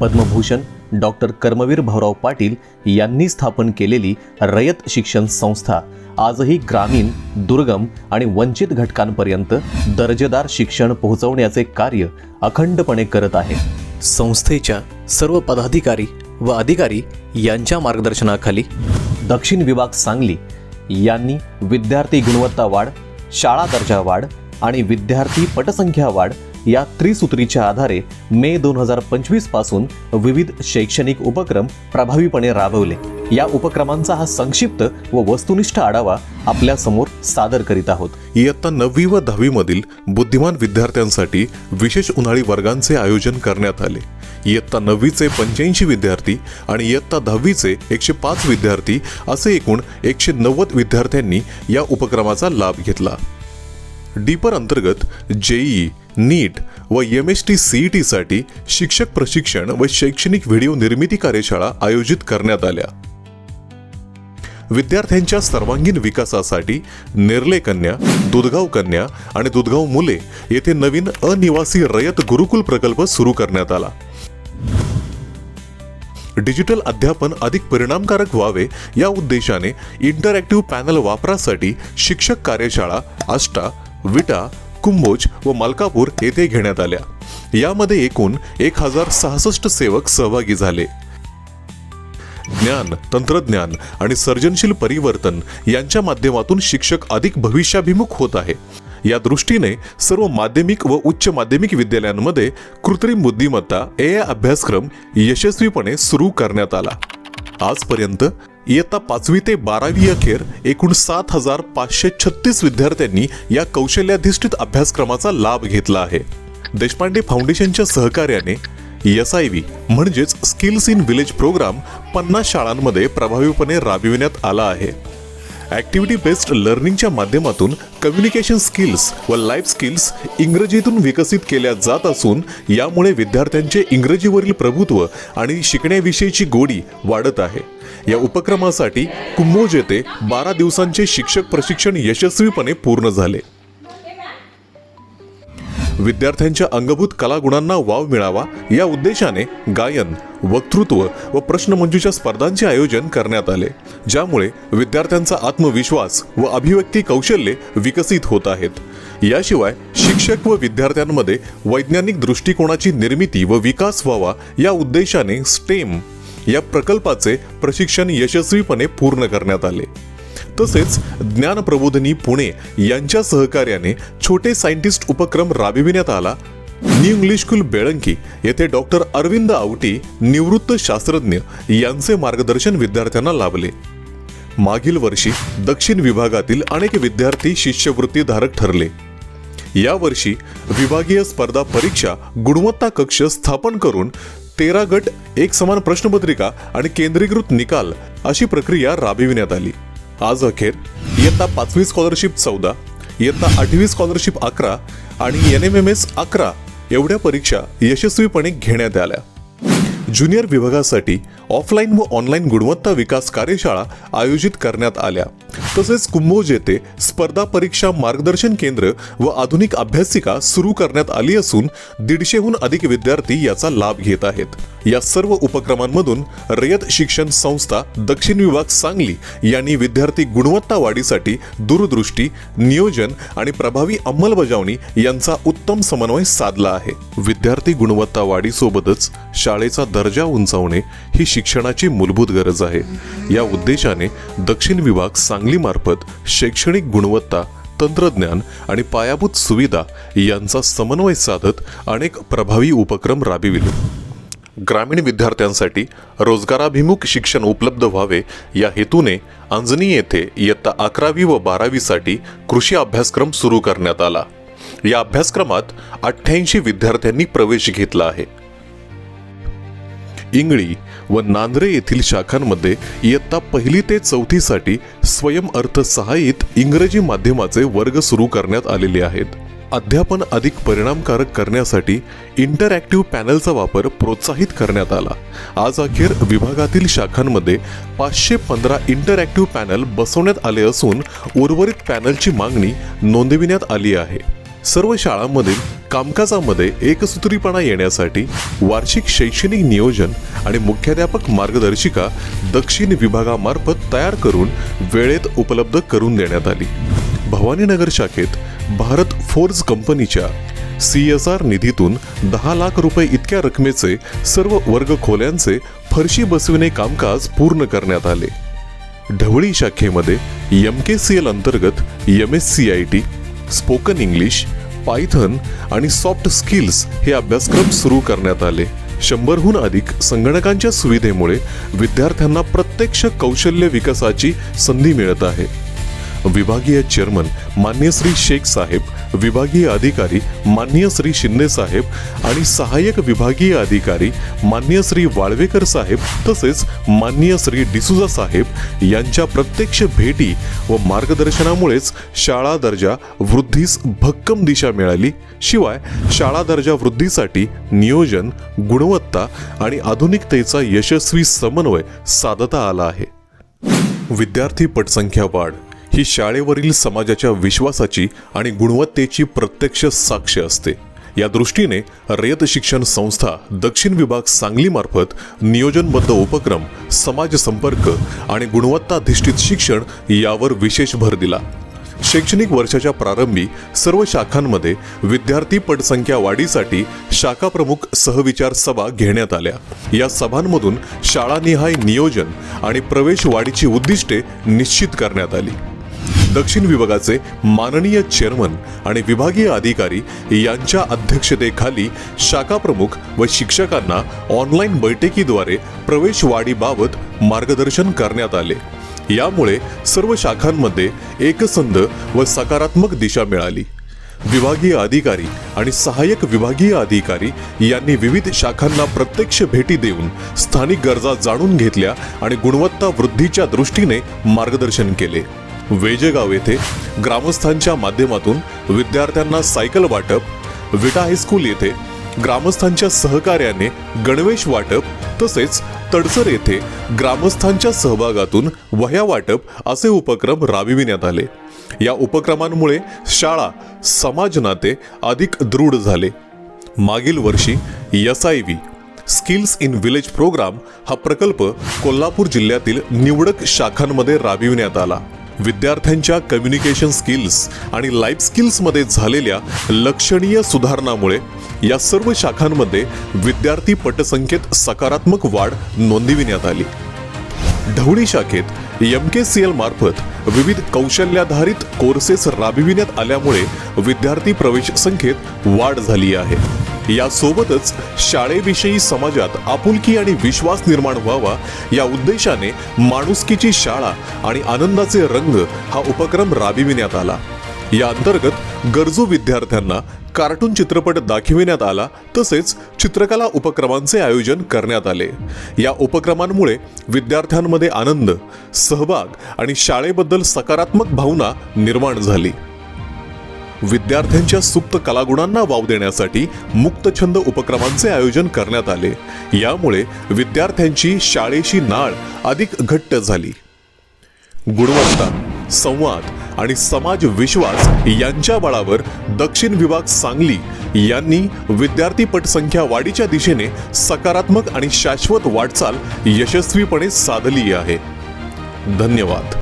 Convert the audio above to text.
Padma Bhushan doctor Karmaveer Bhaurao Patil यांनी स्थापन केलेली रयत शिक्षण संस्था आजही ग्रामीण, दुर्गम आणि वंचित घटकांपर्यंत दर्जेदार शिक्षण पोहोचवण्याचे कार्य अखंडपणे करत आहे. संस्थेच्या सर्व पदाधिकारी व अधिकारी यांच्या मार्गदर्शनाखाली दक्षिण विभाग सांगली यांनी विद्यार्थी गुणवत्ता वाढ, शाळा दर्जा वाढ आणि विद्यार्थी पटसंख्या वाढ या त्रिसूत्रीच्या आधारे मे 2025 पासून विविध शैक्षणिक उपक्रम प्रभावीपणे राबवले. या उपक्रमांचा हा संक्षिप्त व वस्तुनिष्ठ आढावा आपल्या समोर सादर करीत आहोत. इयत्ता 9वी व 10वी मधील बुद्धिमान विद्यार्थ्यांसाठी विशेष उन्हाळी वर्गांचे आयोजन करण्यात आले. इयत्ता 9वीचे 85 विद्यार्थी आणि इयत्ता 10वीचे 105 विद्यार्थी असे एकूण 190 विद्यार्थ्यांनी या उपक्रमाचा लाभ घेतला. डीपर अंतर्गत जेईई, नीट व MST CET साठी शिक्षक प्रशिक्षण व शैक्षणिक व्हिडिओ निर्मिती कार्यशाळा आयोजित करण्यात आल्या. विद्यार्थ्यांच्या सर्वांगीण विकासासाठी नेरले कन्या, दुधगाव कन्या आणि दुधगाव मुले येथे नवीन अनिवासी रयत गुरुकुल प्रकल्प सुरू करण्यात आला. डिजिटल अध्यापन अधिक परिणामकारक व्हावे या उद्देशाने इंटरॅक्टिव्ह पॅनल वापरासाठी शिक्षक कार्यशाळा आष्टा, विटा, कुंभोज व मलकापूर येथे घेण्यात आल्या. यामध्ये एकूण 1066 सेवक सहभागी झाले. ज्ञान, तंत्रज्ञान आणि सर्जनशील परिवर्तन यांच्या माध्यमातून शिक्षक अधिक भविष्याभिमुख होत आहे. या दृष्टीने सर्व माध्यमिक व उच्च माध्यमिक विद्यालयांमध्ये कृत्रिम बुद्धिमत्ता AI अभ्यासक्रम यशस्वीपणे सुरू करण्यात आला. आजपर्यंत इयत्ता 5वी ते 12वी अखेर एकूण 7,536 विद्यार्थ्यांनी या कौशल्याधिष्ठित अभ्यासक्रमाचा लाभ घेतला आहे. देशपांडे फाउंडेशनच्या सहकार्याने SIV म्हणजेच स्किल्स इन विलेज प्रोग्राम 50 शाळांमध्ये प्रभावीपणे राबविण्यात आला आहे. ॲक्टिव्हिटी बेस्ड लर्निंगच्या माध्यमातून कम्युनिकेशन स्किल्स व लाईफ स्किल्स इंग्रजीतून विकसित केल्या जात असून यामुळे विद्यार्थ्यांचे इंग्रजीवरील प्रभुत्व आणि शिकण्याविषयीची गोडी वाढत आहे. या उपक्रमासाठी कुंभोज येथे 12 दिवसांचे शिक्षक प्रशिक्षण यशस्वीपणे पूर्ण झाले. विद्यार्थ्यांच्या अंगभूत कलागुणांना वाव मिळावा या उद्देशाने गायन, वक्तृत्व व प्रश्नमंजुषा स्पर्धांचे आयोजन करण्यात आले, ज्यामुळे विद्यार्थ्यांचा आत्मविश्वास व अभिव्यक्ती कौशल्ये विकसित होत आहेत. याशिवाय शिक्षक व विद्यार्थ्यांमध्ये वैज्ञानिक दृष्टिकोनाची निर्मिती व विकास व्हावा या उद्देशाने STEM या प्रकल्पाचे प्रशिक्षण यशस्वीपणे पूर्ण करण्यात आले. तसेच ज्ञान प्रबोधिनी पुणे यांच्या सहकार्याने छोटे सायंटिस्ट उपक्रम राबविण्यात आला. न्यू इंग्लिश स्कूल बेळंकी येथे डॉक्टर अरविंद आवटी, निवृत्त शास्त्रज्ञ यांचे मार्गदर्शन विद्यार्थ्यांना लाभले. मागील वर्षी दक्षिण विभागातील अनेक विद्यार्थी शिष्यवृत्तीधारक ठरले. यावर्षी विभागीय स्पर्धा परीक्षा गुणवत्ता कक्ष स्थापन करून 13 गट, एक समान प्रश्नपत्रिका आणि केंद्रीकृत निकाल अशी प्रक्रिया राबविण्यात आली. आज अखेर इयत्ता 5वी स्कॉलरशिप 14, इयत्ता 8वी स्कॉलरशिप 11 आणि NMMS 11 एवढ्या परीक्षा यशस्वीपणे घेण्यात आल्या. ज्युनियर विभागासाठी ऑफलाईन व ऑनलाईन गुणवत्ता विकास कार्यशाळा आयोजित करण्यात आल्या. तसेच कुंभोज येथे स्पर्धा परीक्षा मार्गदर्शन केंद्र व आधुनिक अभ्यासिका सुरू करण्यात आली असून 150हून अधिक विद्यार्थी याचा लाभ घेत आहेत. या सर्व उपक्रमांमधून रयत शिक्षण संस्था दक्षिण विभाग सांगली यांनी विद्यार्थी गुणवत्ता वाढीसाठी दूरदृष्टी, नियोजन आणि प्रभावी अंमलबजावणी यांचा उत्तम समन्वय साधला आहे. विद्यार्थी गुणवत्ता वाढीसोबतच शाळेचा दर्जा उंचावणे ही शिक्षणाची मूलभूत गरज आहे. या उद्देशाने दक्षिण विभाग सांगली मार्फत शैक्षणिक गुणवत्ता, तंत्रज्ञान आणि पायाभूत सुविधा यांचा समन्वय साधत अनेक प्रभावी उपक्रम राबविले. ग्रामीण विद्यार्थ्यांसाठी रोजगाराभिमुख शिक्षण उपलब्ध व्हावे या हेतूने अंजनी येथे इयत्ता 11वी व 12वी साठी कृषी अभ्यासक्रम सुरू करण्यात आला. या अभ्यासक्रमात 88 विद्यार्थ्यांनी प्रवेश घेतला आहे. इंगळी व नांद्रे येथील शाखांमध्ये इयत्ता 1ली ते 4थी साठी स्वयं अर्थसहाय्यित इंग्रजी माध्यमाचे वर्ग सुरू करण्यात आलेले आहेत. अध्यापन अधिक परिणामकारक करण्यासाठी इंटरॅक्टिव्ह पॅनलचा वापर प्रोत्साहित करण्यात आला. आज अखेर विभागातील शाखांमध्ये 515 इंटरॅक्टिव्ह पॅनल बसवण्यात आले असून उर्वरित पॅनलची मागणी नोंदविण्यात आली आहे. सर्व शाळांमधील कामकाजामध्ये एकसूत्रीपणा येण्यासाठी वार्षिक शैक्षणिक नियोजन आणि मुख्याध्यापक मार्गदर्शिका दक्षिण विभागामार्फत तयार करून वेळेत उपलब्ध करून देण्यात आली. भवानीनगर शाखेत भारत फोर्ज कंपनीच्या CSR निधीतून 10 लाख रुपये इतक्या रकमेचे सर्व वर्ग खोल्यांचे फरशी बसविणे कामकाज पूर्ण करण्यात आले. ढवळी शाखेमध्ये MKCL अंतर्गत MSCIT, स्पोकन इंग्लिश, पायथन आणि सॉफ्ट स्किल्स हे अभ्यासक्रम सुरू करण्यात आले. 100हून अधिक संगणकांच्या सुविधेमुळे विद्यार्थ्यांना प्रत्यक्ष कौशल्य विकासाची संधी मिळत आहे. विभागीय चेअरमन मान्य श्री शेख साहेब, विभागीय अधिकारी मान्य श्री शिंदे साहेब आणि सहाय्यक विभागीय अधिकारी मान्य श्री वाळवेकर साहेब तसेच मान्य श्री डिसुजा साहेब यांच्या प्रत्यक्ष भेटी व मार्गदर्शनामुळेच शाळा दर्जा वृद्धीस भक्कम दिशा मिळाली. शिवाय शाळा दर्जा वृद्धीसाठी नियोजन, गुणवत्ता आणि आधुनिकतेचा यशस्वी समन्वय साधता आला आहे. विद्यार्थी पटसंख्या वाढ ही शाळेवरील समाजाच्या विश्वासाची आणि गुणवत्तेची प्रत्यक्ष साक्ष असते. या दृष्टीने रयत शिक्षण संस्था दक्षिण विभाग सांगलीमार्फत नियोजनबद्ध उपक्रम, समाज संपर्क आणि गुणवत्ताधिष्ठित शिक्षण यावर विशेष भर दिला. शैक्षणिक वर्षाच्या प्रारंभी सर्व शाखांमध्ये विद्यार्थी पटसंख्या वाढीसाठी शाखा प्रमुख सहविचार सभा घेण्यात आल्या. या सभांमधून शाळानिहाय नियोजन आणि प्रवेश वाढीची उद्दिष्टे निश्चित करण्यात आली. दक्षिण विभागाचे माननीय चेअरमन आणि विभागीय अधिकारी यांच्या अध्यक्षतेखाली शाखा प्रमुख व शिक्षकांना ऑनलाईन बैठकीद्वारे प्रवेश वाढीबाबत मार्गदर्शन करण्यात आले. यामुळे सर्व शाखांमध्ये एकसंध व सकारात्मक दिशा मिळाली. विभागीय अधिकारी आणि सहाय्यक विभागीय अधिकारी यांनी विविध शाखांना प्रत्यक्ष भेटी देऊन स्थानिक गरजा जाणून घेतल्या आणि गुणवत्ता वृद्धीच्या दृष्टीने मार्गदर्शन केले. वेजेगाव येथे ग्रामस्थांच्या माध्यमातून विद्यार्थ्यांना सायकल वाटप, विटा हायस्कूल येथे ग्रामस्थांच्या सहकार्याने गणवेश वाटप तसेच तडसर येथे ग्रामस्थांच्या सहभागातून वह्या वाटप असे उपक्रम राबविण्यात आले. या उपक्रमांमुळे शाळा समाज नाते अधिक दृढ झाले. मागील वर्षी SIV skills in village programme हा प्रकल्प कोल्हापूर जिल्ह्यातील निवडक शाखांमध्ये राबविण्यात आला. विद्यार्थ्यांच्या कम्युनिकेशन स्किल्स आणि लाईफ स्किल्समध्ये झालेल्या लक्षणीय सुधारणामुळे या सर्व शाखांमध्ये विद्यार्थी पटसंख्येत सकारात्मक वाढ नोंदविण्यात आली. ढवळी शाखेत MKCL मार्फत विविध कौशल्याधारित कोर्सेस राबविण्यात आल्यामुळे विद्यार्थी प्रवेश संख्येत वाढ झाली आहे. यासोबतच शाळेविषयी समाजात आपुलकी आणि विश्वास निर्माण व्हावा या उद्देशाने माणुसकीची शाळा आणि आनंदाचे रंग हा उपक्रम राबविण्यात आला. या अंतर्गत गरजू विद्यार्थ्यांना कार्टून चित्रपट दाखविण्यात आला तसेच चित्रकला उपक्रमांचे आयोजन करण्यात आले. या उपक्रमांमुळे विद्यार्थ्यांमध्ये आनंद, सहभाग आणि शाळेबद्दल सकारात्मक भावना निर्माण झाली. विद्यार्थ्यांच्या सुप्त कलागुणांना वाव देण्यासाठी मुक्तछंद उपक्रमांचे आयोजन करण्यात आले. यामुळे विद्यार्थ्यांची शाळेशी नाळ अधिक घट्ट झाली. गुणवत्ता, संवाद आणि समाज विश्वास यांच्या बळावर दक्षिण विभाग सांगली यांनी विद्यार्थी पटसंख्या वाढीच्या दिशेने सकारात्मक आणि शाश्वत वाटचाल यशस्वीपणे साधली आहे. धन्यवाद.